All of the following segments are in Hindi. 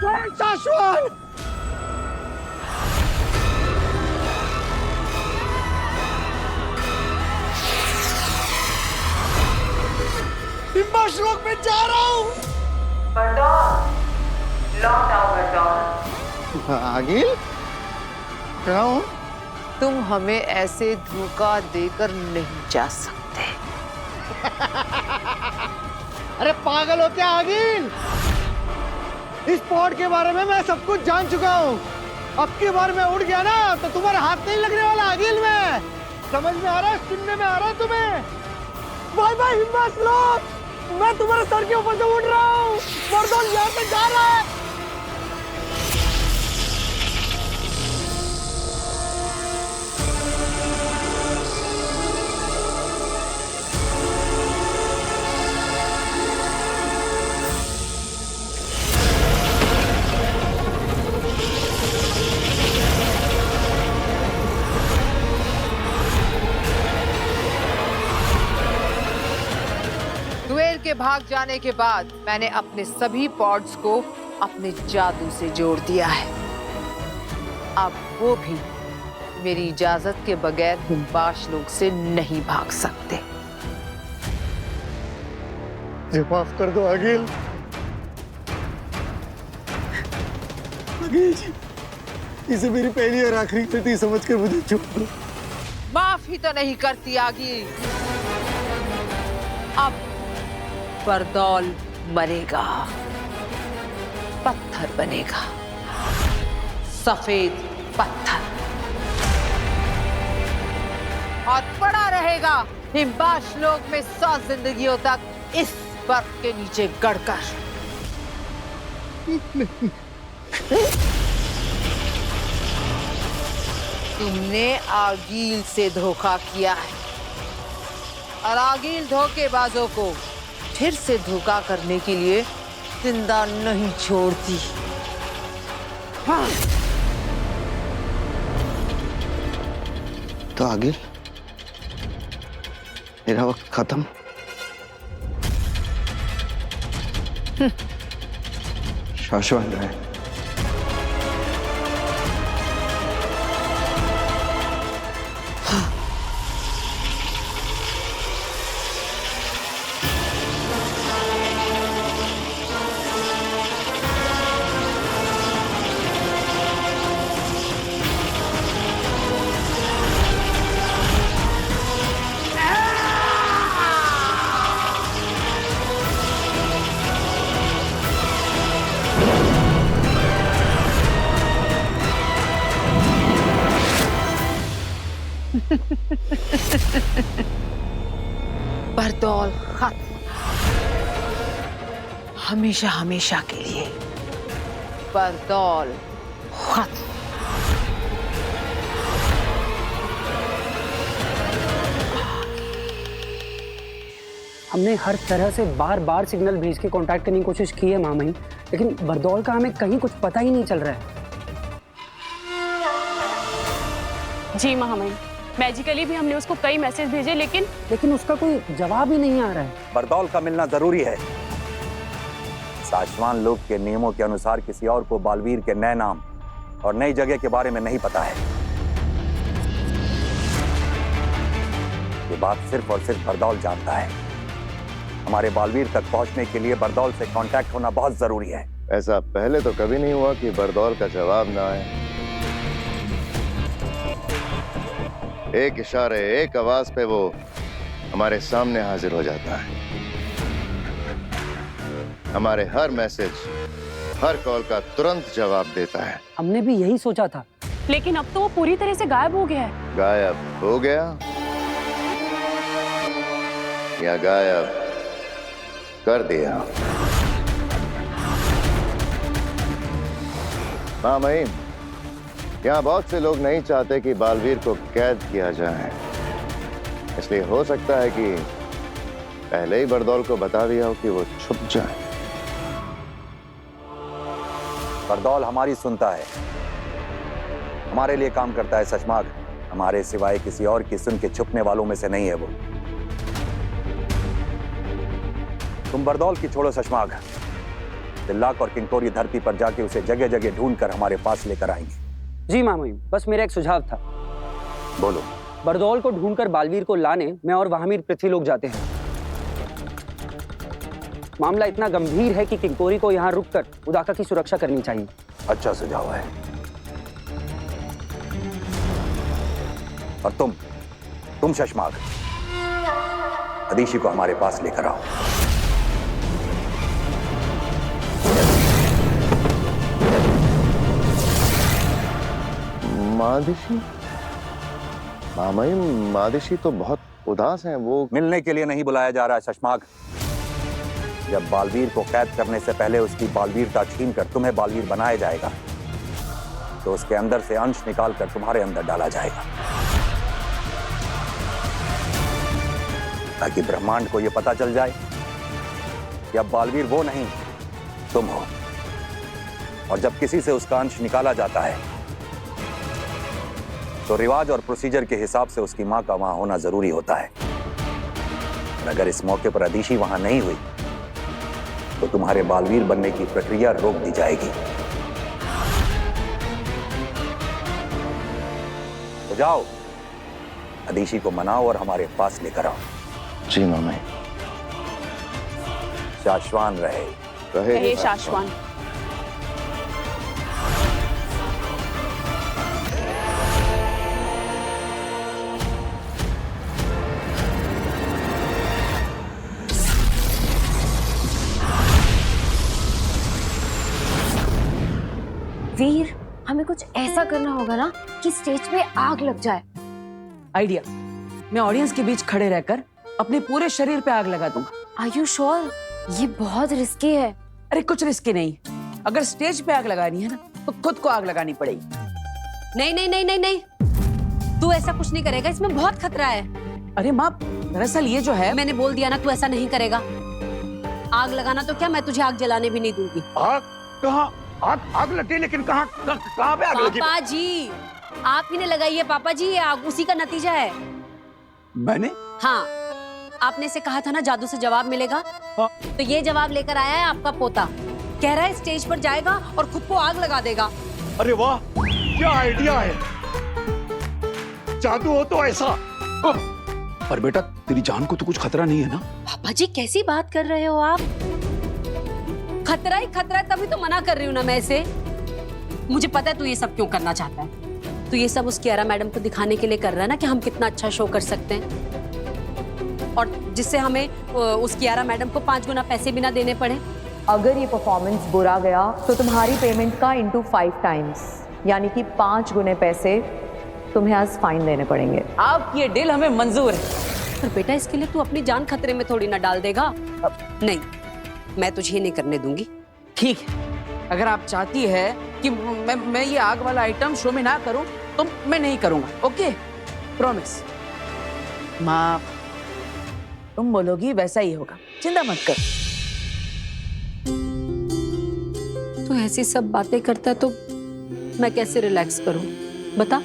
शाश्वत! श्लोक में जा रहा हूँ। लौट आओ। आगिल, क्या हूँ? तुम हमें ऐसे धोखा देकर नहीं जा सकते। अरे पागल हो क्या आगिल? इस पॉड के बारे में मैं सब कुछ जान चुका हूँ। अब की बार मैं उड़ गया ना तो तुम्हारे हाथ नहीं लगने वाला आगिल में। समझ में आ रहा है? सुनने में आ रहा है तुम्हें? बाय बाय हिम्बाश्लोक, मैं तुम्हारे सर के ऊपर से उड़ रहा हूँ। बरदौल यहाँ से जा रहा है। दुएल के भाग जाने के बाद मैंने अपने सभी पॉड्स को अपने जादू से जोड़ दिया है। अब वो भी मेरी इजाजत के बगैर हिम्बाश्लोक से नहीं भाग सकते। माफ कर दो आगिल। आगिल जी, इसे मेरी पहली और आखिरी गलती समझकर मुझे छोड़ दो। माफ ही तो नहीं करती आगी। अब बरदौल मरेगा, पत्थर बनेगा, सफेद पत्थर, और पड़ा रहेगा हिम्बाश्लोक में 100 जिंदगियों तक इस बर्फ के नीचे गड़कर। तुमने आगील से धोखा किया है और आगील धोखेबाजों को फिर से धोखा करने के लिए जिंदा नहीं छोड़ती। हाँ। तो आगिल, मेरा वक्त खत्म। शाश्वत है। बरदौल खत्म, हमेशा हमेशा के लिए। बरदौल खत्म। हमने हर तरह से बार बार सिग्नल भेज के कांटेक्ट करने की कोशिश की है मामई, लेकिन बरदौल का हमें कहीं कुछ पता ही नहीं चल रहा है। जी महामहिम, मैजिकली भी हमने उसको कई मैसेज भेजे लेकिन उसका कोई जवाब ही नहीं आ रहा है। बरदौल का मिलना जरूरी है। साशवान लोक के नियमों के अनुसार किसी और को बालवीर के नए नाम और नई जगह के बारे में नहीं पता है। ये बात सिर्फ और सिर्फ बरदौल जानता है। हमारे बालवीर तक पहुंचने के लिए बरदौल से कांटेक्ट होना बहुत जरूरी है। ऐसा पहले तो कभी नहीं हुआ कि बरदौल का जवाब ना आए। एक इशारे, एक आवाज पे वो हमारे सामने हाजिर हो जाता है। हमारे हर मैसेज, हर कॉल का तुरंत जवाब देता है। हमने भी यही सोचा था, लेकिन अब तो वो पूरी तरह से गायब हो गया है। गायब हो गया या गायब कर दिया? हाँ महीम, यहाँ बहुत से लोग नहीं चाहते कि बालवीर को कैद किया जाए, इसलिए हो सकता है कि पहले ही बरदौल को बता दिया हो कि वो छुप जाए। बरदौल हमारी सुनता है, हमारे लिए काम करता है सचमाग। हमारे सिवाय किसी और की सुन के छुपने वालों में से नहीं है वो। तुम बरदौल की छोड़ो सचमाग, तिल्लाक और किंकोरी धरती पर जाके उसे जगह जगह ढूंढ कर हमारे पास लेकर आएंगे। जी मामा, बस मेरा एक सुझाव था। बोलो। बरदौल को ढूंढकर बालवीर को लाने मैं और वहामीर पृथ्वी लोग जाते हैं। मामला इतना गंभीर है कि किंकोरी को यहाँ रुककर उदाका की सुरक्षा करनी चाहिए। अच्छा सुझाव है। और तुम शशमाग, अदीशी को हमारे पास लेकर आओ। मादिशी? मामाई, मादिशी तो बहुत उदास हैं। वो मिलने के लिए नहीं बुलाया जा रहा है शशमाग। जब बालवीर को कैद करने से पहले उसकी बालवीरता छीनकर तुम्हें बालवीर बनाया जाएगा, तो उसके अंदर से अंश निकालकर तुम्हारे अंदर डाला जाएगा, ताकि ब्रह्मांड को यह पता चल जाए कि अब बालवीर वो नहीं तुम हो। और जब किसी से उसका अंश निकाला जाता है तो रिवाज और प्रोसीजर के हिसाब से उसकी मां का वहां होना जरूरी होता है। और अगर इस मौके पर अदीशी वहां नहीं हुई तो तुम्हारे बालवीर बनने की प्रक्रिया रोक दी जाएगी। तो जाओ, अदीशी को मनाओ और हमारे पास लेकर आओ। जी मामाई। शाश्वान रहे। रहे शाश्वान। वीर, हमें कुछ ऐसा करना होगा ना कि स्टेज पे आग लग जाए। आइडिया, मैं ऑडियंस के बीच खड़े रहकर अपने पूरे शरीर पे आग लगा दूंगा। Are you sure? ये बहुत रिस्की है। अरे कुछ रिस्की नहीं, अगर स्टेज पे आग लगानी है ना तो खुद को आग लगानी पड़ेगी। नहीं नहीं नहीं नहीं नहीं, तू ऐसा कुछ नहीं करेगा, इसमें बहुत खतरा है। अरे माँ, दरअसल ये जो है, मैंने बोल दिया ना, तू ऐसा नहीं करेगा। आग लगाना तो क्या, मैं तुझे आग जलाने भी नहीं दूंगी। आग कहाँ? आग लगी, लेकिन कहाँ पे आग लगी? पापा जी, आप ही ने लगाई है पापा जी, ये आग उसी का नतीजा है। मैंने? हाँ, आपने से कहा था ना जादू से जवाब मिलेगा। हाँ। तो ये जवाब लेकर आया है आपका पोता। कह रहा है स्टेज पर जाएगा और खुद को आग लगा देगा। अरे वाह, क्या आइडिया है। जादू हो तो ऐसा। पर बेटा, तेरी जान को तो कुछ खतरा नहीं है ना? पापा जी कैसी बात कर रहे हो आप? खतरा ही खतरा है, तभी तो मना कर रही हूँ ना मैं इसे। मुझे पता है तू ये सब क्यों करना चाहता है। तू ये सब उस कियारा मैडम को दिखाने के लिए कर रहा है ना कि हम कितना अच्छा शो कर सकते हैं, और जिससे हमें उस कियारा मैडम को 5 गुना पैसे भी ना देने पड़े। अगर ये परफॉर्मेंस बुरा गया तो तुम्हारी पेमेंट का इंटू 5 टाइम्स, यानी कि 5 गुने पैसे तुम्हें आज फाइन देने पड़ेंगे। आपकी ये डील हमें मंजूर है। पर बेटा, इसके लिए तू अपनी जान खतरे में थोड़ी ना डाल देगा। नहीं, मैं तुझे नहीं करने दूंगी। ठीक है, अगर आप चाहती है कि मैं ये आग वाला आइटम शो में ना करूं तो मैं नहीं करूंगा। Okay, promise. माँ, तुम बोलोगी वैसा ही होगा, चिंता मत कर। तू ऐसी सब बातें करता तो मैं कैसे रिलैक्स करूं, बता।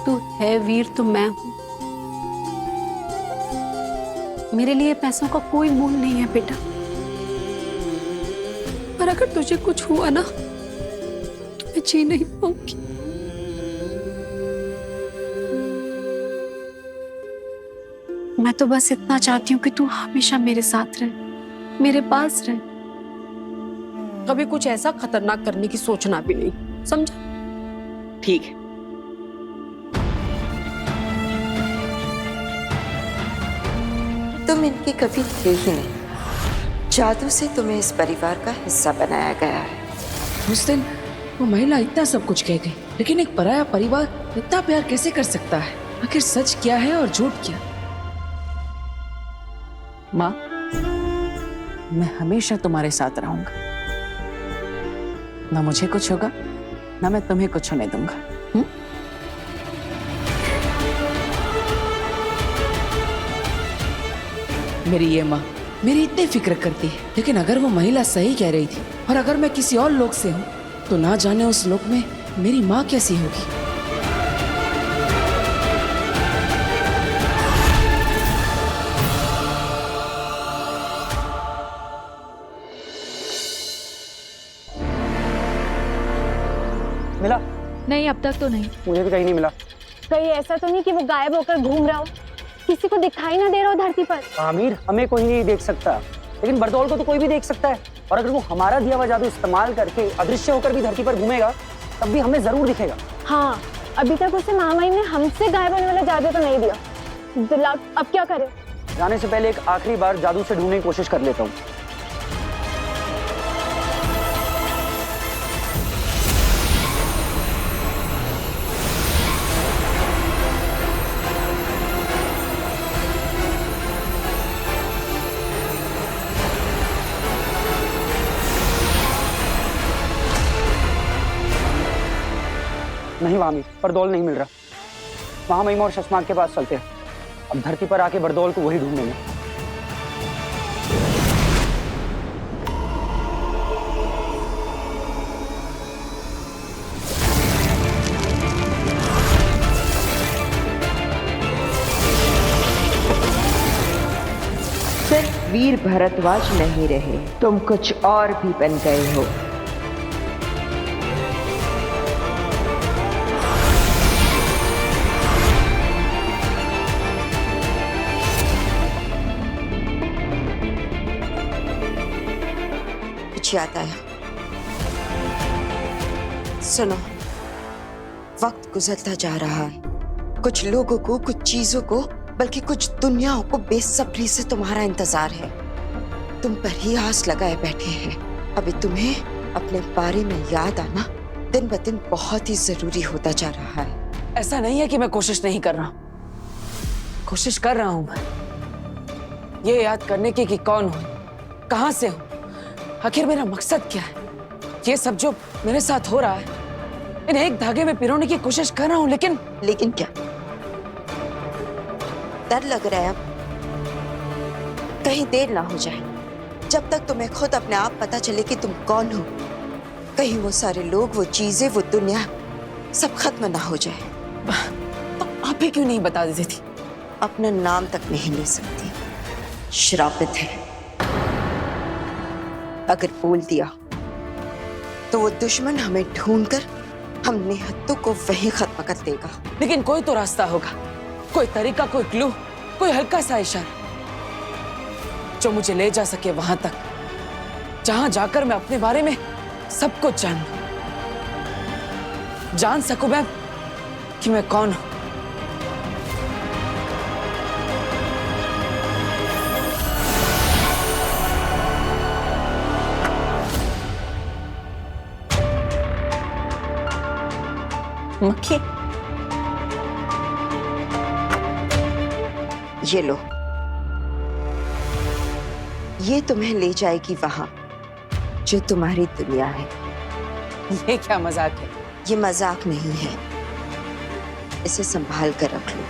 तू है वीर तो मैं हूं। मेरे लिए पैसों का कोई मूल नहीं है बेटा, पर अगर तुझे कुछ हुआ ना तो मैं जी नहीं पाऊंगी। मैं तो बस इतना चाहती हूँ कि तू हमेशा मेरे साथ रहे, मेरे पास रहे। कभी कुछ ऐसा खतरनाक करने की सोचना भी नहीं, समझा? ठीक है। तुम इनके कभी थे ही नहीं। जादू से तुम्हें इस परिवार का हिस्सा बनाया गया है। उस दिन वो महिला इतना सब कुछ कह गई, लेकिन एक पराया परिवार इतना प्यार कैसे कर सकता है? आखिर सच क्या है और झूठ क्या? माँ, मैं हमेशा तुम्हारे साथ रहूंगा। ना मुझे कुछ होगा, ना मैं तुम्हें कुछ होने दूंगा। मेरी ये माँ मेरी इतनी फिक्र करती है, लेकिन अगर वो महिला सही कह रही थी और अगर मैं किसी और लोक से हूँ तो ना जाने उस लोक में मेरी माँ कैसी होगी। नहीं, अब तक तो नहीं। मुझे भी कहीं नहीं मिला। कहीं ऐसा तो नहीं कि वो गायब होकर घूम रहा हो, किसी को दिखाई ना दे रहा हो धरती पर? आमिर, हमें कोई नहीं देख सकता, लेकिन बरदौल को तो कोई भी देख सकता है। और अगर वो हमारा दिया हुआ जादू इस्तेमाल करके अदृश्य होकर भी धरती पर घूमेगा, तब भी हमें जरूर दिखेगा। हाँ, अभी तक उसे महामहिम ने हमसे गायब होने वाला जादू तो नहीं दिया। दिला, अब क्या करें? जाने से पहले एक आखिरी बार जादू से ढूंढने की कोशिश कर लेता हूँ। नहीं वामी, बरदौल नहीं मिल रहा। महामहिम और शशमाग के पास चलते हैं। अब धरती पर आके बरदौल को वही ढूंढेंगे। सिर्फ वीर भरद्वाज नहीं रहे, तुम कुछ और भी बन गए हो। याद आया, सुनो, वक्त गुजरता जा रहा है। कुछ लोगों को, कुछ चीजों को, बल्कि कुछ दुनियाओं को बेसब्री से तुम्हारा इंतजार है। तुम पर ही आस लगाए बैठे हैं। अभी तुम्हें अपने बारे में याद आना दिन ब दिन बहुत ही जरूरी होता जा रहा है। ऐसा नहीं है कि मैं कोशिश नहीं कर रहा, कोशिश कर रहा हूं मैं, ये याद करने की कि कौन हूं, कहां से हूं, आखिर मेरा मकसद क्या है। ये सब जो मेरे साथ हो रहा है, इन्हें एक धागे में पिरोने की कोशिश कर रहा हूं, लेकिन क्या? डर लग रहा है अब? कहीं देर ना हो जाए, जब तक तुम्हें खुद अपने आप पता चले कि तुम कौन हो। कहीं वो सारे लोग, वो चीजें, वो दुनिया सब खत्म ना हो जाए। तो आप ही क्यों नहीं बता देती थी? अपना नाम तक नहीं ले सकती, श्रापित है। अगर बोल दिया तो वो दुश्मन हमें ढूंढकर हम निहत्तों को वहीं खत्म कर देगा। लेकिन कोई तो रास्ता होगा, कोई तरीका, कोई क्लू, कोई हल्का सा इशारा जो मुझे ले जा सके वहां तक, जहां जाकर मैं अपने बारे में सब कुछ जान सकूं मैं कि मैं कौन हूं। मक्खी, ये लो, ये तुम्हें ले जाएगी वहां जो तुम्हारी दुनिया है। ये क्या मजाक है? ये मजाक नहीं है, इसे संभाल कर रख लो।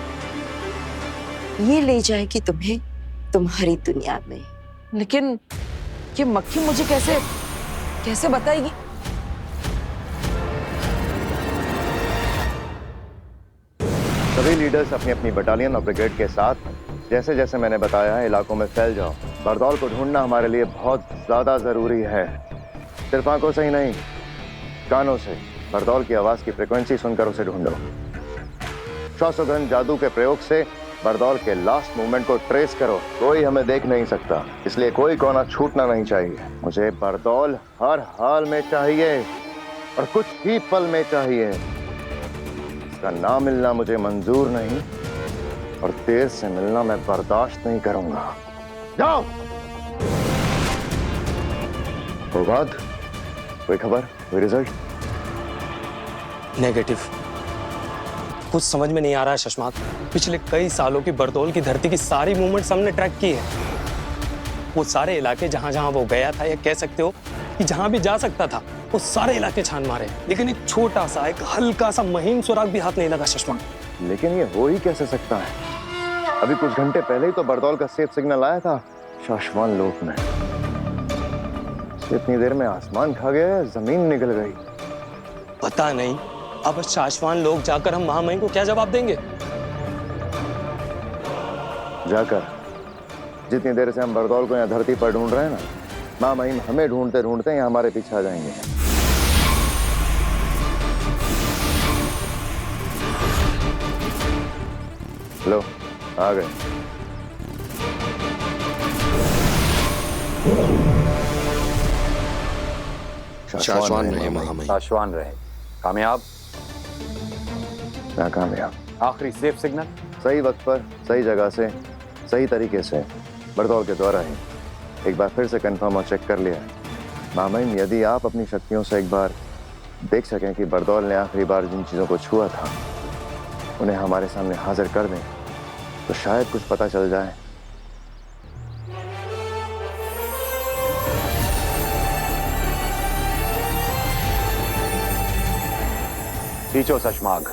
ये ले जाएगी तुम्हें तुम्हारी दुनिया में। लेकिन ये मक्खी मुझे कैसे बताएगी? सभी लीडर्स अपनी अपनी बटालियन और ब्रिगेड के साथ जैसे जैसे मैंने बताया है इलाकों में फैल जाओ। बरदौल को ढूंढना हमारे लिए बहुत ज्यादा जरूरी है। सिर्फ आंखों से ही नहीं, कानों से बरदौल की आवाज की फ्रीक्वेंसी सुनकर उसे ढूंढो। श्वासोगंध जादू के प्रयोग से बरदौल के लास्ट मूवमेंट को ट्रेस करो। कोई हमें देख नहीं सकता, इसलिए कोई कोना छूटना नहीं चाहिए। मुझे बरदौल हर हाल में चाहिए और कुछ ही पल में चाहिए। का ना मिलना मुझे मंजूर नहीं और देर से मिलना मैं बर्दाश्त नहीं करूंगा। जाओ। वो बात, कोई खबर, कोई रिजल्ट? नेगेटिव। कुछ समझ में नहीं आ रहा है शशमाक। पिछले कई सालों की बरदौल की धरती की सारी मूवमेंट्स हमने ट्रैक की है। वो सारे इलाके जहां जहां वो गया था, या कह सकते हो कि जहां भी जा सकता था, वो सारे इलाके छान मारे, लेकिन एक छोटा सा, एक हल्का सा महीन सुराग भी हाथ नहीं लगा शशमाक। लेकिन ये हो ही कैसे सकता है? अभी कुछ घंटे पहले ही तो बरदौल का सेफ सिग्नल आया था शाश्वान लोक में। इतनी देर में आसमान खा गया, जमीन निकल गई। पता नहीं अब शाश्वान लोग जाकर हम महामहिम को क्या जवाब देंगे? जाकर जितनी देर से हम बरदौल को यहाँ धरती पर ढूंढ रहे हैं ना, महामहिम हमें ढूंढते ढूंढते यहाँ हमारे पीछे आ जाएंगे। लो आ गए। शाश्वान रहे महामहिम। शाश्वान रहे। कामयाब? नाकामयाब। आखिरी सेफ सिग्नल? सही वक्त पर सही जगह से सही तरीके से बड़दौल के द्वारा ही एक बार फिर से कंफर्म और चेक कर लिया है। महामहिम, यदि आप अपनी शक्तियों से एक बार देख सकें कि बड़दौल ने आखिरी बार जिन चीज़ों को छुआ था उन्हें हमारे सामने हाजिर कर दें तो शायद कुछ पता चल जाए। खींचो शशमाग।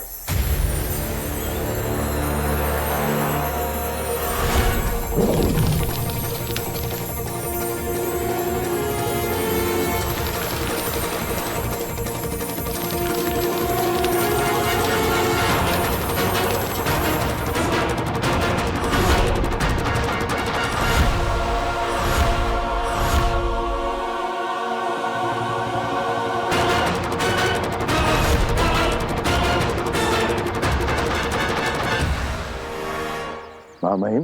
महामहिम,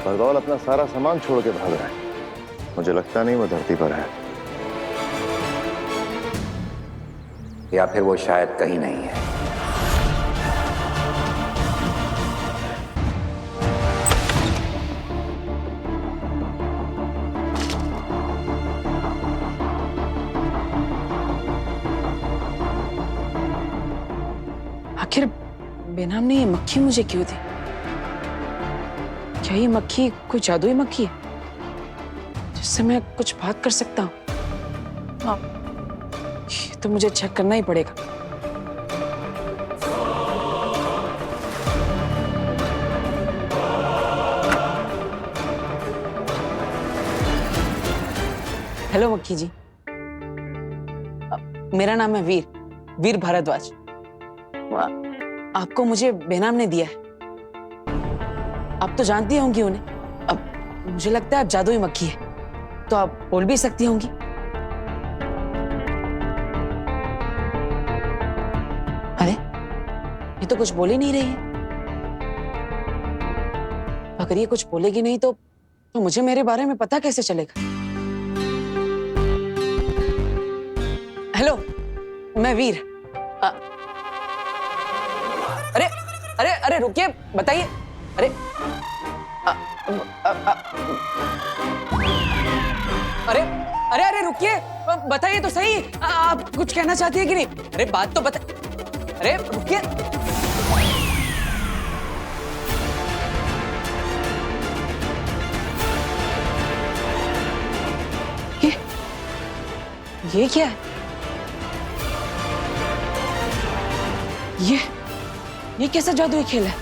बड़दौल अपना सारा सामान छोड़ के भाग रहा है। मुझे लगता नहीं वो धरती पर है, या फिर वो शायद कहीं नहीं है। आखिर बेनाम ने ये मक्खी मुझे क्यों दी? क्या ये मक्खी कोई जादुई मक्खी है जिससे मैं कुछ बात कर सकता हूँ? हाँ, ये तो मुझे चेक करना ही पड़ेगा। हेलो मक्खी जी, मेरा नाम है वीर भारद्वाज। आपको मुझे बेनाम ने दिया है। आप तो जानती होंगी उन्हें। अब मुझे लगता है आप जादुई मक्खी है, तो आप बोल भी सकती होंगी। अरे ये तो कुछ बोल ही नहीं रही है। अगर ये कुछ बोलेगी नहीं तो मुझे मेरे बारे में पता कैसे चलेगा? हेलो, मैं वीर। अरे अरे अरे रुकिए, बताइए। अरे अरे अरे अरे रुकिए, बताइए तो सही। आप कुछ कहना चाहती है कि नहीं? अरे बात तो बता। अरे रुकिए। ये क्या है? ये कैसा जादुई खेल है?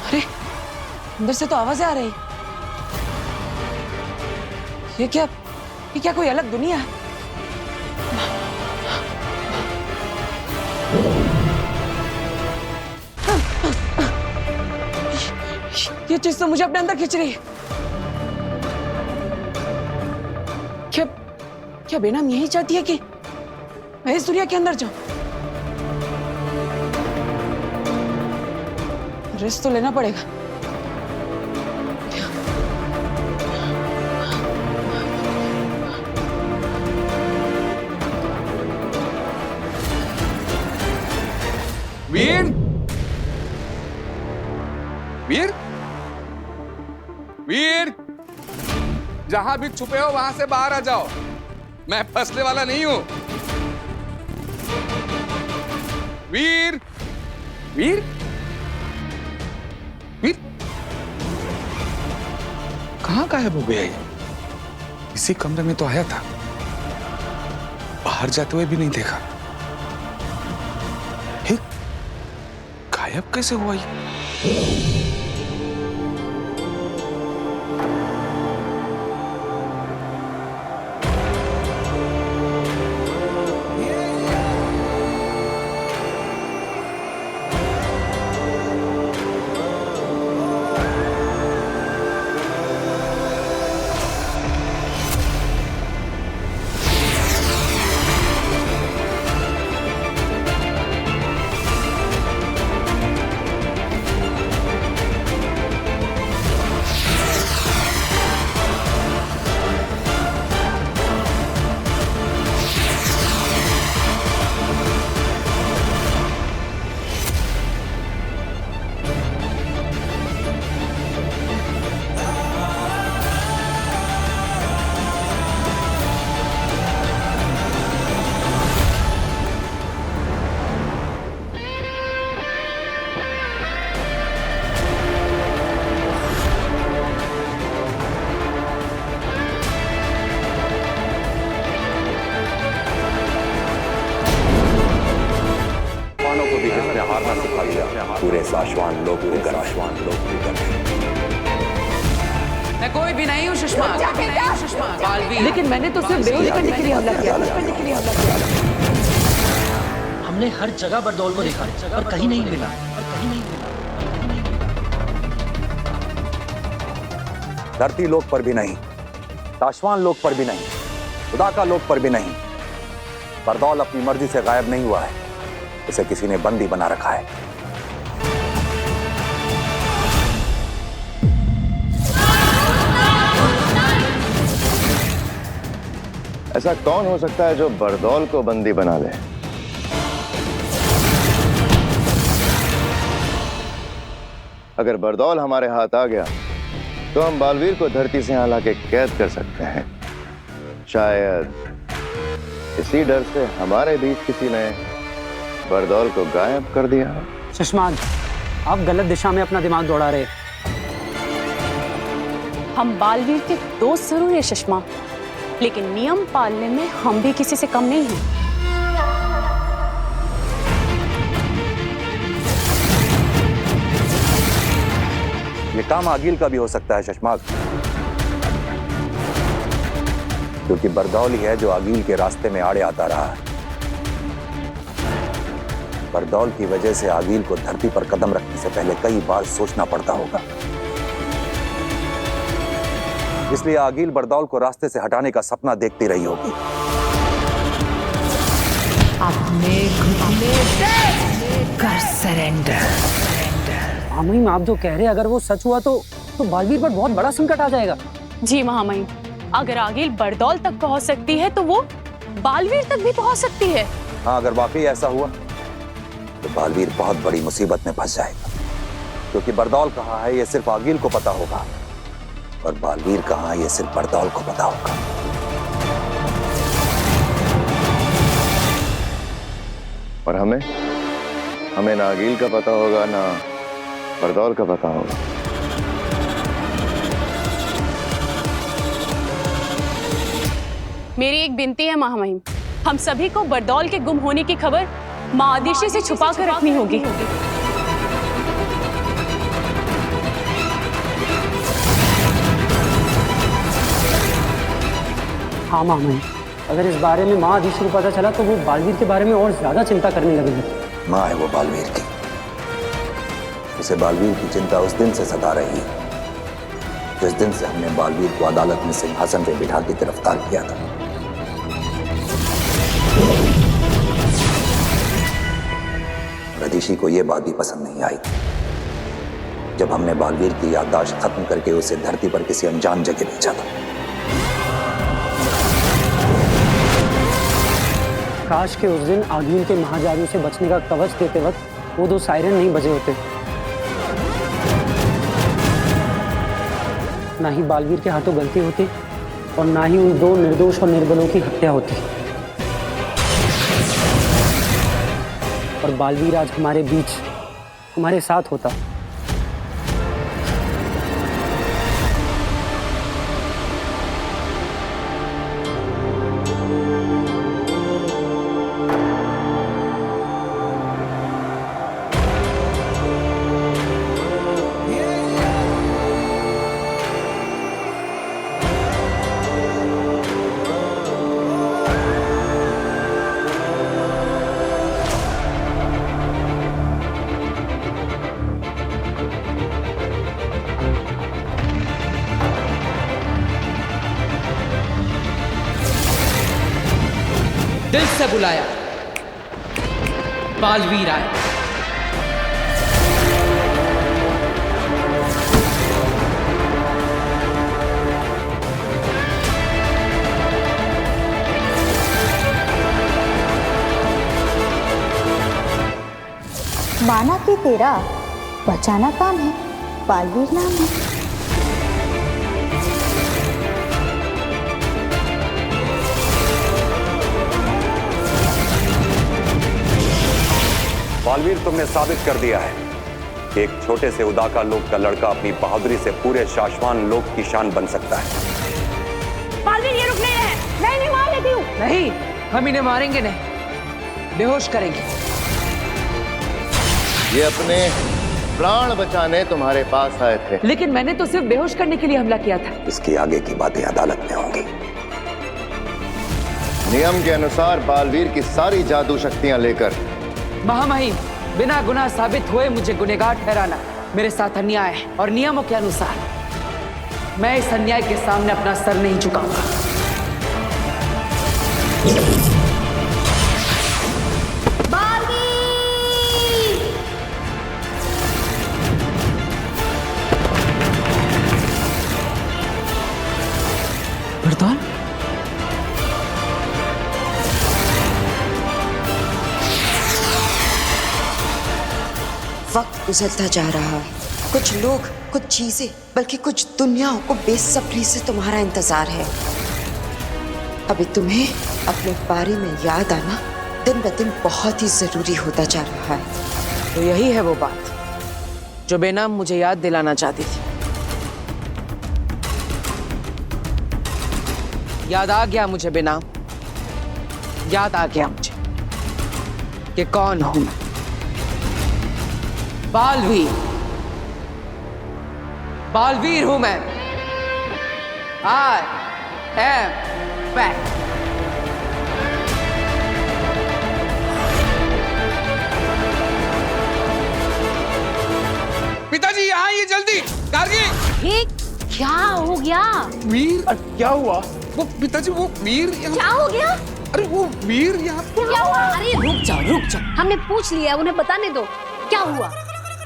अरे अंदर से तो आवाजें आ रही। ये क्या कोई अलग दुनिया है? ये चीज तो मुझे अपने अंदर खींच रही है। क्या बेनाम यही चाहती है कि मैं इस दुनिया के अंदर जाऊं? रेस्ट तो लेना पड़ेगा। वीर, वीर, वीर, जहां भी छुपे हो वहां से बाहर आ जाओ। मैं फंसने वाला नहीं हूं। वीर, वीर, वीर, कहां गायब हो गया ये? इसी कमरे में तो आया था, बाहर जाते हुए भी नहीं देखा। गायब कैसे हुआ ये? शाश्वान लोग मैं कोई भी नहीं हूँ सुषमा, बालवीर। लेकिन मैंने तो सिर्फ बेहोश करने के लिए हमला किया। हमने हर जगह बरदौल को देखा पर कहीं नहीं मिला। धरती लोक पर भी नहीं, शाश्वान लोक पर भी नहीं, खुदा का लोक पर भी नहीं। बरदौल अपनी मर्जी से गायब नहीं हुआ है, इसे किसी ने बंदी बना रखा है। ऐसा कौन हो सकता है जो बरदौल को बंदी बना ले? अगर बरदौल हमारे हाथ आ गया तो हम बालवीर को धरती से यहां लाके कैद कर सकते हैं। शायद इसी डर से हमारे बीच किसी ने बरदौल को गायब कर दिया। सुषमा, आप गलत दिशा में अपना दिमाग दौड़ा रहे। हम बालवीर के दोस्त जरूर है सुषमा, लेकिन नियम पालने में हम भी किसी से कम नहीं हैं। ये काम आगिल का भी हो सकता है शशमाक, क्योंकि बरदौल ही है जो आगिल के रास्ते में आड़े आता रहा है। बरदौल की वजह से आगिल को धरती पर कदम रखने से पहले कई बार सोचना पड़ता होगा। इसलिए आगिल बरदौल को रास्ते से हटाने का सपना देखती रही होगी। अपने घुटने कर सरेंडर। महामहिम, आप जो कह रहे हैं अगर वो सच हुआ तो बालवीर पर बहुत बड़ा संकट आ जाएगा। जी महामहिम, अगर आगिल बरदौल तक पहुंच सकती है तो वो बालवीर तक भी पहुंच सकती है। हाँ, अगर वाकई ऐसा हुआ तो बालवीर बहुत बड़ी मुसीबत में फंस जाएगा, क्योंकि बरदौल कहाँ है ये सिर्फ आगिल को पता होगा और बालवीर कहाँ है ये सिर्फ बरदौल को पता होगा। और हमें ना आगिल का पता होगा ना बरदौल का पता होगा। मेरी एक विनती है महामहिम, हम सभी को बरदौल के गुम होने की खबर माँ आदिशि से छुपा कर रखनी होगी। हाँ महामहिम, अगर इस बारे में माँ आदिशि को पता चला तो वो बालवीर के बारे में और ज्यादा चिंता करने लगेगी। माँ है वो बालवीर की, उसे बालवीर की चिंता उस दिन से सता रही है जिस दिन से हमने बालवीर को अदालत में सिंहासन पे बिठा के गिरफ्तार किया था। आदिशि को यह बात भी पसंद नहीं आई जब हमने बालवीर की याददाश्त खत्म करके उसे धरती पर किसी अनजान जगह भेजा था। काश के उस दिन आगिल के महाजादू से बचने का कवच देते वक्त वो दो सायरन नहीं बजे होते, ना ही बालवीर के हाथों गलती होती और ना ही उन दो निर्दोष और निर्बलों की हत्या होती। और बालवीर आज हमारे बीच हमारे साथ होता। दिल से बुलाया, बालवीर आए। माना कि तेरा बचाना काम है, बालवीर नाम है। बालवीर, तुमने साबित कर दिया है कि एक छोटे से उदाका लोक का लड़का अपनी बहादुरी से पूरे शाश्वान लोक की शान बन सकता है। बालवीर, ये रुक नहीं रहे। मैं नहीं मार लेती हूँ। नहीं, हम इन्हें मारेंगे नहीं, बेहोश करेंगे। ये अपने प्राण बचाने तुम्हारे पास आए थे। लेकिन मैंने तो सिर्फ बेहोश करने के लिए हमला किया था। इसकी आगे की बातें अदालत में होंगी। नियम के अनुसार बालवीर की सारी जादू शक्तियां लेकर महामहिम, बिना गुनाह साबित हुए मुझे गुनहगार ठहराना मेरे साथ अन्याय है, और नियमों के अनुसार मैं इस अन्याय के सामने अपना सर नहीं झुकाऊंगा। बरदौल, वक्त गुजरता जा रहा है। कुछ लोग, कुछ चीजें, बल्कि कुछ दुनियाओं को बेसब्री से तुम्हारा इंतजार है। अभी तुम्हें अपने बारे में याद आना दिन ब दिन बहुत ही जरूरी होता जा रहा है। तो यही है वो बात जो बेनाम मुझे याद दिलाना चाहती थी। याद आ गया मुझे बेनाम, याद आ गया मुझे कि कौन हूं मैं। बालवीर, बालवीर हूं मैं। I am back. पिताजी यहाँ आइए जल्दी। गार्गी, ये क्या हो गया? वीर, क्या हुआ? वो पिताजी, वो वीर क्या हो गया? अरे वो वीर यहाँ क्या हुआ? अरे रुक जाओ, हमने पूछ लिया, उन्हें बताने दो। क्या हुआ?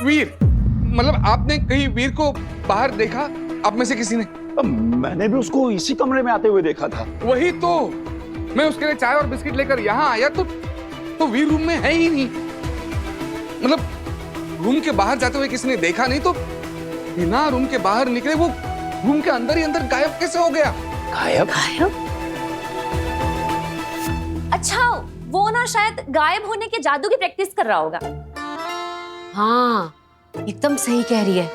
वीर, मतलब आपने कहीं वीर को बाहर देखा? आप में से किसी ने? मैंने भी उसको इसी कमरे में आते हुए देखा था। वही तो, मैं उसके लिए चाय और बिस्किट लेकर यहाँ आया तो वीर रूम में है ही नहीं। मतलब रूम के बाहर जाते हुए किसी ने देखा नहीं, तो बिना रूम के बाहर निकले वो रूम के अंदर ही अंदर गायब कैसे हो गया? गायब? अच्छा, वो ना शायद गायब होने के जादू की प्रैक्टिस कर रहा होगा। हाँ, एकदम सही कह रही है।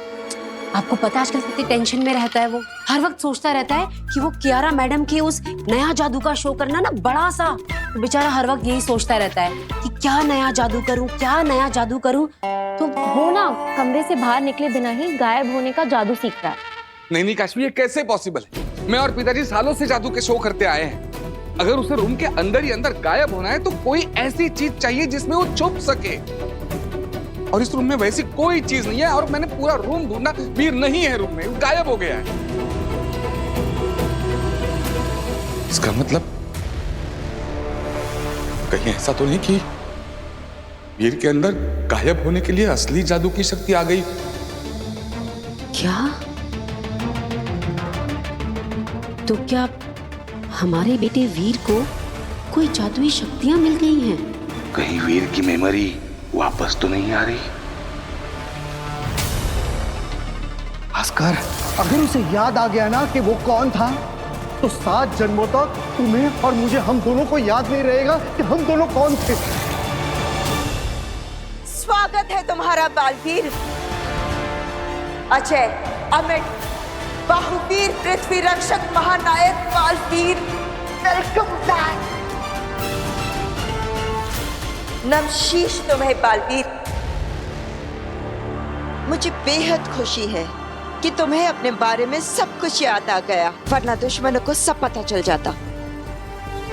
आपको पता है आजकल कितनी टेंशन में रहता है वो। हर वक्त सोचता रहता है कि वो कियारा मैडम के उस नया जादू का शो करना ना बड़ा सा। तो बेचारा हर वक्त यही सोचता रहता है कि क्या नया जादू करूं, क्या नया जादू करूं। तो वो ना कमरे से बाहर निकले बिना ही गायब होने का जादू सीख रहा है। नहीं काश्मीर, ये कैसे पॉसिबल है? मैं और पिताजी सालों से जादू के शो करते आए हैं। अगर उसे रूम के अंदर ही अंदर गायब होना है तो कोई ऐसी चीज चाहिए जिसमें वो छुप सके, और इस रूम में वैसी कोई चीज नहीं है। और मैंने पूरा रूम ढूंढा, वीर नहीं है रूम में, गायब हो गया है। इसका मतलब कहीं ऐसा तो नहीं कि वीर के अंदर गायब होने के लिए असली जादू की शक्ति आ गई? क्या? तो क्या हमारे बेटे वीर को कोई जादुई शक्तियां मिल गई हैं? कहीं वीर की मेमोरी वापस तो नहीं आ रही? भास्कर, अगर उसे याद आ गया ना कि वो कौन था, तो 7 जन्मों तक तुम्हें और मुझे, हम दोनों को याद नहीं रहेगा कि हम दोनों कौन थे। स्वागत है तुम्हारा बालवीर। अजय, अमित, बाहुवीर, पृथ्वी रक्षक, महानायक बालवीर, वेलकम बैक। नमशीश तुम्हें बालवीर। मुझे बेहद खुशी है कि तुम्हें अपने बारे में सब कुछ याद आ गया, वरना दुश्मनों को सब पता चल जाता।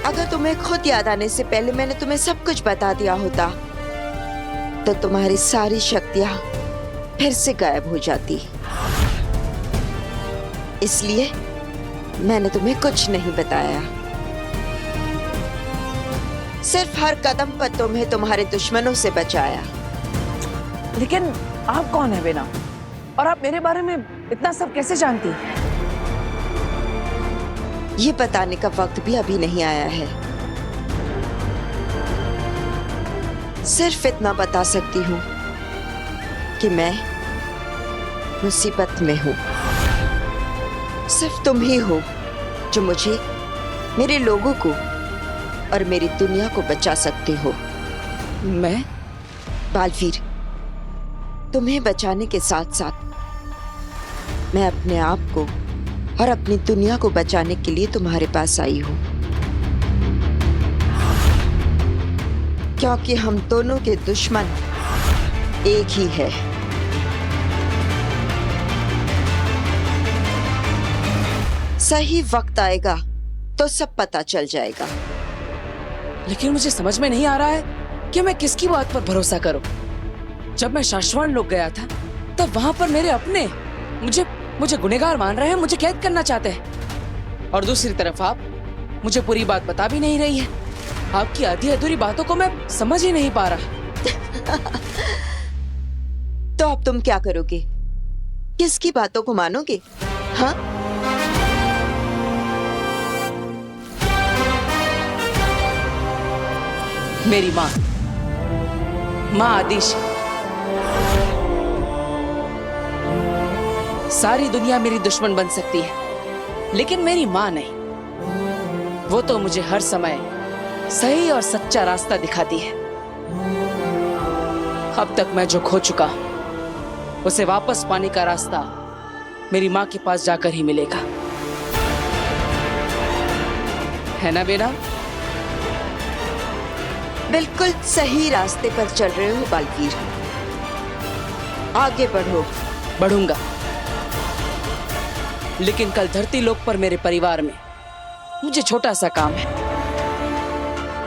अगर तुम्हें खुद याद आने से पहले मैंने तुम्हें सब कुछ बता दिया होता, तो तुम्हारी सारी शक्तियां फिर से गायब हो जाती। इसलिए मैंने तुम्हें कुछ नहीं बताया। सिर्फ हर कदम पर तुम्हें तुम्हारे दुश्मनों से बचाया। लेकिन आप कौन है बेना? और आप मेरे बारे में इतना सब कैसे जानती हैं? ये बताने का वक्त भी अभी नहीं आया है। सिर्फ इतना बता सकती हूँ कि मैं मुसीबत में हूँ। सिर्फ तुम ही हो जो मुझे, मेरे लोगों को और मेरी दुनिया को बचा सकते हो। मैं बालवीर, तुम्हें बचाने के साथ साथ मैं अपने आप को और अपनी दुनिया को बचाने के लिए तुम्हारे पास आई हूं, क्योंकि हम दोनों के दुश्मन एक ही है। सही वक्त आएगा तो सब पता चल जाएगा। लेकिन मुझे समझ में नहीं आ रहा है कि मैं किसकी बात पर भरोसा करूं। जब मैं शाश्वान लोग गया था तब वहां पर मेरे अपने मुझे गुनहगार मान रहे हैं, मुझे कैद करना चाहते हैं। और दूसरी तरफ आप मुझे पूरी बात बता भी नहीं रही है। आपकी आधी अधूरी बातों को मैं समझ ही नहीं पा रहा। तो अब तुम क्या करोगे? किसकी बातों को मानोगे? हाँ, मेरी माँ आदिश। सारी दुनिया मेरी दुश्मन बन सकती है, लेकिन मेरी माँ नहीं। वो तो मुझे हर समय सही और सच्चा रास्ता दिखाती है। अब तक मैं जो खो चुका उसे वापस पाने का रास्ता मेरी माँ के पास जाकर ही मिलेगा, है ना बेटा? बिल्कुल सही रास्ते पर चल रहे हो बालवीर। आगे बढ़ो। बढ़ूंगा, लेकिन कल धरती लोक पर मेरे परिवार में मुझे छोटा सा काम है।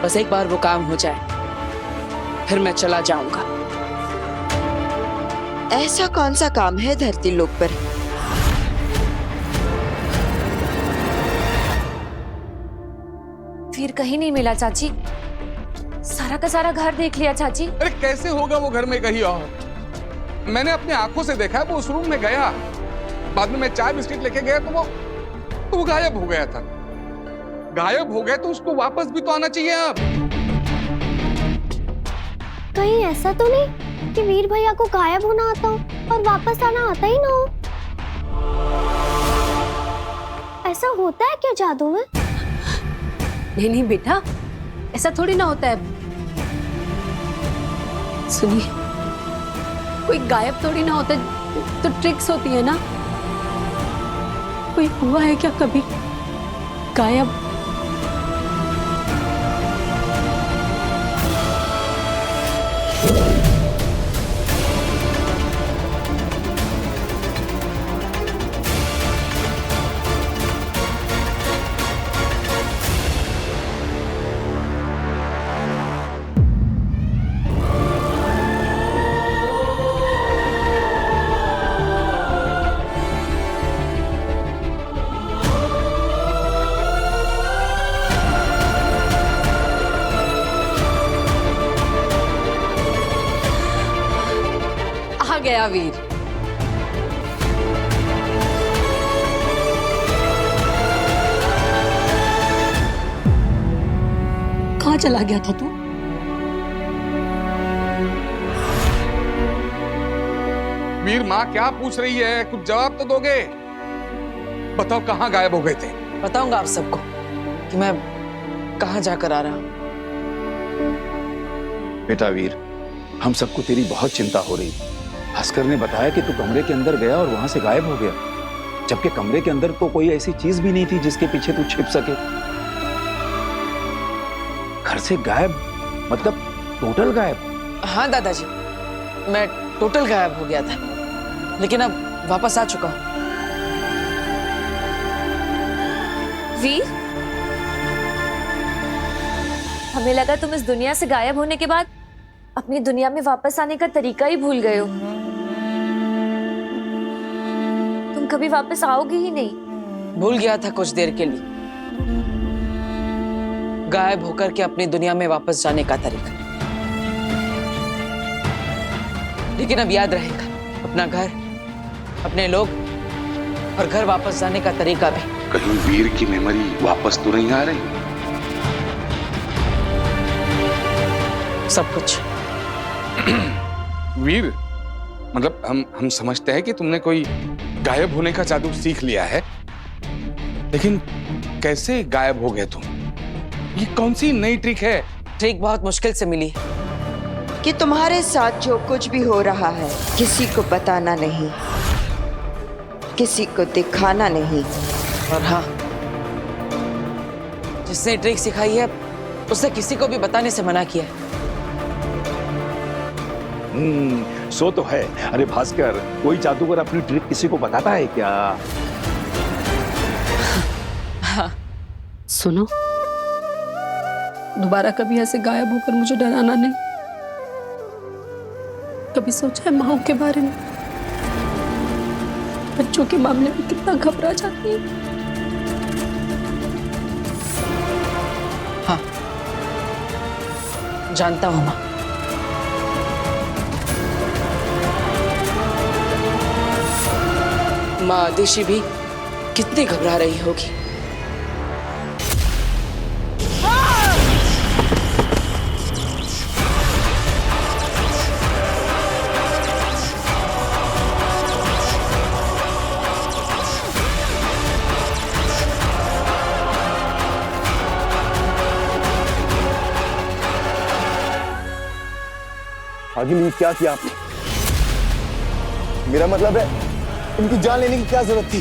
बस एक बार वो काम हो जाए फिर मैं चला जाऊंगा। ऐसा कौन सा काम है धरती लोक पर? फिर कहीं नहीं मिला चाची। सारा का सारा घर देख लिया चाची। अरे कैसे होगा वो घर में कहीं और? मैंने अपने आंखों से देखा, वो उस रूम में गया, बाद में मैं चाय बिस्किट लेके गया तो वो गायब हो गया था। गायब हो गया तो उसको वापस भी तो आना चाहिए। अब कहीं ऐसा तो नहीं कि वीर भैया को गायब होना आता हो और वापस आना आता ही ना हो? ऐसा होता है क्या जादू में? नहीं नहीं बेटा, ऐसा थोड़ी ना होता है। सुनिए, कोई गायब थोड़ी ना होता, तो ट्रिक्स होती है ना। कोई हुआ है क्या कभी गायब? आ गया वीर। कहाँ चला गया था तू? वीर, माँ क्या पूछ रही है? कुछ जवाब तो दोगे। बताओ कहाँ गायब हो गए थे? बताऊंगा आप सबको कि मैं कहाँ जाकर आ रहा हूँ। बेटा वीर, हम सबको तेरी बहुत चिंता हो रही। भास्कर ने बताया कि तू कमरे के अंदर गया और वहां से गायब हो गया, जबकि कमरे के अंदर तो कोई ऐसी चीज भी नहीं थी जिसके पीछे तू छिप सके। घर से गायब मतलब टोटल गायब? हाँ दादाजी, मैं टोटल गायब हो गया था, लेकिन अब वापस आ चुका हूँ। वीर, हमें लगा तुम इस दुनिया से गायब होने के बाद अपनी दुनिया में वापस आने का तरीका ही भूल गए हो। तुम कभी वापस आओगे ही नहीं। भूल गया था कुछ देर के लिए, गायब होकर के अपनी दुनिया में वापस जाने का तरीका। लेकिन अब याद रहेगा अपना घर, अपने लोग और घर वापस जाने का तरीका भी। कहीं वीर की मेमोरी वापस तो नहीं आ रही? सब कुछ। वीर, मतलब हम समझते हैं कि तुमने कोई गायब होने का जादू सीख लिया है, लेकिन कैसे गायब हो गए तुम? ये कौन सी नई ट्रिक है? ट्रिक बहुत मुश्किल से मिली कि तुम्हारे साथ जो कुछ भी हो रहा है किसी को बताना नहीं, किसी को दिखाना नहीं। और हाँ, जिसने ट्रिक सिखाई है उसने किसी को भी बताने से मना किया है। सो तो है। अरे भास्कर, कोई जादूगर अपनी ट्रिक किसी को बताता है क्या? हाँ सुनो, दोबारा कभी ऐसे गायब होकर मुझे डराना नहीं। कभी सोचा है माओ के बारे में, बच्चों के मामले में कितना घबरा जाती है। हाँ जानता हूँ माँ। माँ आदिशि भी कितनी घबरा रही होगी। आगिल, ये क्या किया आपने? मेरा मतलब है, इनकी जान लेने की क्या जरूरत थी?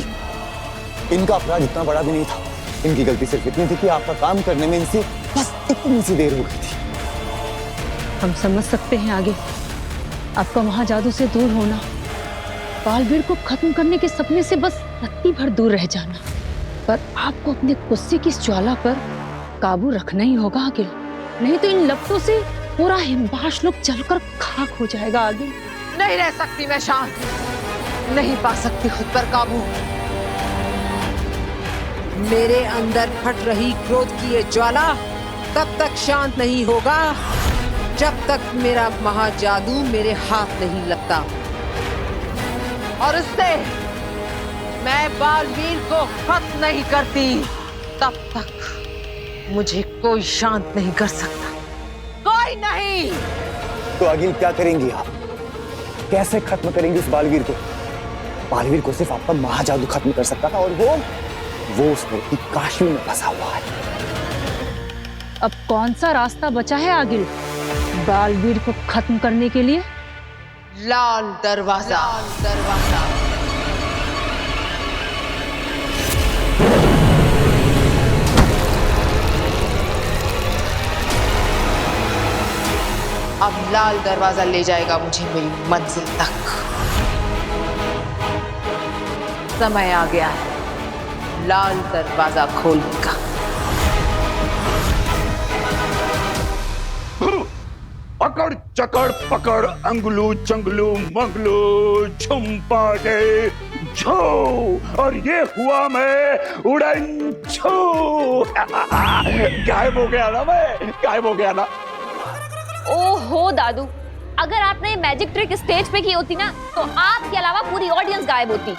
इनका अपराध इतना बड़ा भी नहीं था। इनकी गलती सिर्फ इतनी थी कि आपका काम करने में इनसे बस इतनी सी देर हो गई थी। हम समझ सकते हैं आगे आपका महाजादू से दूर होना, बालवीर को खत्म करने के सपने से बस रत्ती भर दूर रह जाना, पर आपको अपने गुस्से की इस ज्वाला पर काबू रखना ही होगा आगे, नहीं तो इन लपटों से पूरा हिमबाश लोग जलकर खाक हो जाएगा आगे। नहीं रह सकती मैं शांत, नहीं पा सकती खुद पर काबू। मेरे अंदर फट रही क्रोध की ये ज्वाला तब तक शांत नहीं होगा जब तक मेरा महाजादू मेरे हाथ नहीं लगता, और उससे मैं बालवीर को खत्म नहीं करती तब तक मुझे कोई शांत नहीं कर सकता, कोई नहीं। तो आगिल क्या करेंगी आप? कैसे खत्म करेंगी उस बालवीर को? बालवीर को सिर्फ आपका महाजादू खत्म कर सकता था, और वो उस मूर्ति काशी में फंसा हुआ है। अब कौन सा रास्ता बचा है आगिल बालवीर को खत्म करने के लिए? लाल दरवाजा। लाल दरवाजा। अब लाल दरवाजा ले जाएगा मुझे मेरी मंजिल तक। समय आ गया है लाल दरवाजा खोलने का। अकड़ चकड़ पकड़ अंगलू चंगलू मंगलू छुम्पाटे झो, और ये हुआ मैं उड़न छू। गायब हो गया ना, मैं गायब हो गया ना। ओहो दादू, अगर आपने मैजिक ट्रिक स्टेज पे की होती ना तो आपके अलावा पूरी ऑडियंस गायब होती।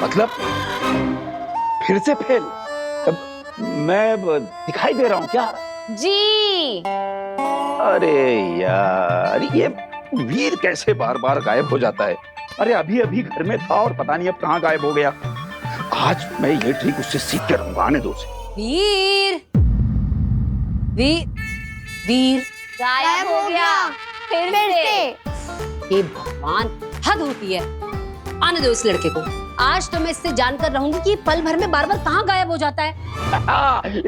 मतलब फिर से फेल? मैं दिखाई दे रहा हूँ क्या? जी। अरे यार, ये वीर कैसे बार बार गायब हो जाता है? अरे अभी अभी घर में था और पता नहीं अब कहाँ गायब हो गया। आज मैं ये ट्रिक उससे सीख के रहूंगा, आने दो उसे। वीर वीर वीर गायब हो गया फिर से। हे भगवान, हद होती है। आने दो इस लड़के को। आज तो मैं इससे जानकर रहूंगी कि पल भर में बार बार कहाँ गायब हो जाता है।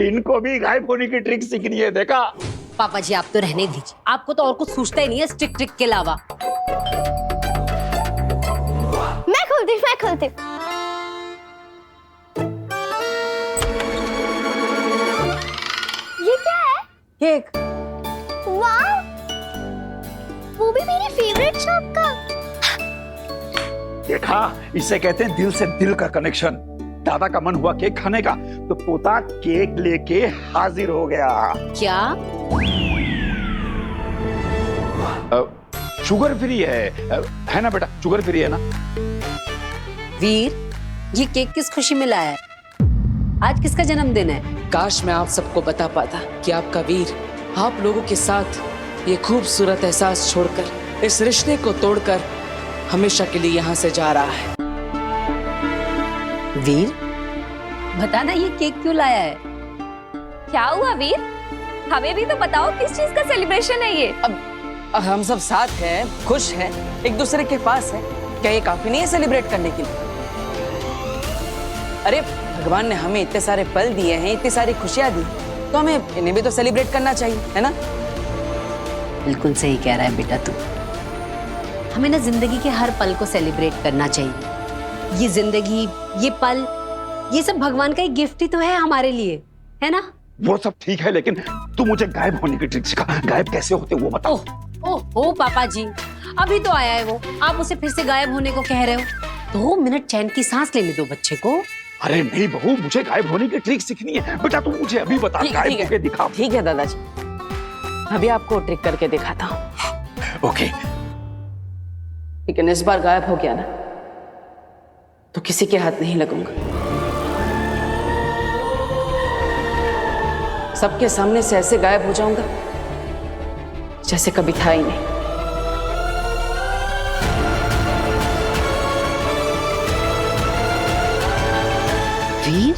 इनको भी गायब होने की ट्रिक सीखनी है, देखा? पापा जी आप तो रहने दीजिए, आपको तो और कुछ सूझता ही नहीं है ट्रिक ट्रिक के अलावा। मैं खोलती ये क्या है? केक। वाह, वो भी मेरी फेवरेट शॉप का। देखा, इसे कहते हैं दिल से दिल का कनेक्शन। दादा का मन हुआ केक खाने का तो पोता केक लेके हाजिर हो गया। क्या? शुगर फ्री है ना बेटा? शुगर फ्री है ना? वीर, ये केक किस खुशी में लाया है? आज किसका जन्मदिन है? काश मैं आप सबको बता पाता कि आपका वीर आप लोगों के साथ ये खूबसूरत एहसास छोड़कर, इस रिश्ते को तोड़कर हमेशा के लिए यहाँ से जा रहा है। वीर, बताना ये केक क्यों लाया है? क्या हुआ वीर? हमें भी तो बताओ किस चीज का सेलिब्रेशन है ये? अब हम सब साथ हैं, खुश हैं, एक दूसरे के पास हैं। क्या ये काफी नहीं है सेलिब्रेट करने के लिए? अरे भगवान ने हमें इतने सारे पल दिए हैं, इतनी सारी खुशियां दी, तो हमें इन्हें भी तो सेलिब्रेट करना चाहिए, है ना? बिल्कुल सही कह रहा है बेटा तू। हमें ना जिंदगी के हर पल को सेलिब्रेट करना चाहिए। ये जिंदगी, ये पल ये सब भगवान का एक गिफ्ट ही तो है हमारे लिए, है ना? वो सब ठीक है, लेकिन तू मुझे गायब होने की ट्रिक सिखा। गायब कैसे होते वो बता। ओह पापा जी, अभी तो आया है वो, आप उसे फिर से गायब होने को कह रहे हो? 2 मिनट चैन की सांस लेने दो बच्चे को। अरे नहीं बहू, मुझे गायब होने की ट्रिक सीखनी है। बेटा तू मुझे अभी बता, गायब होके दिखा। ठीक है दादाजी, अभी आपको ट्रिक करके दिखाता हूँ। ओके। लेकिन इस बार गायब हो गया ना तो किसी के हाथ नहीं लगूंगा। सबके सामने से ऐसे गायब हो जाऊंगा जैसे कभी था ही नहीं। वीर,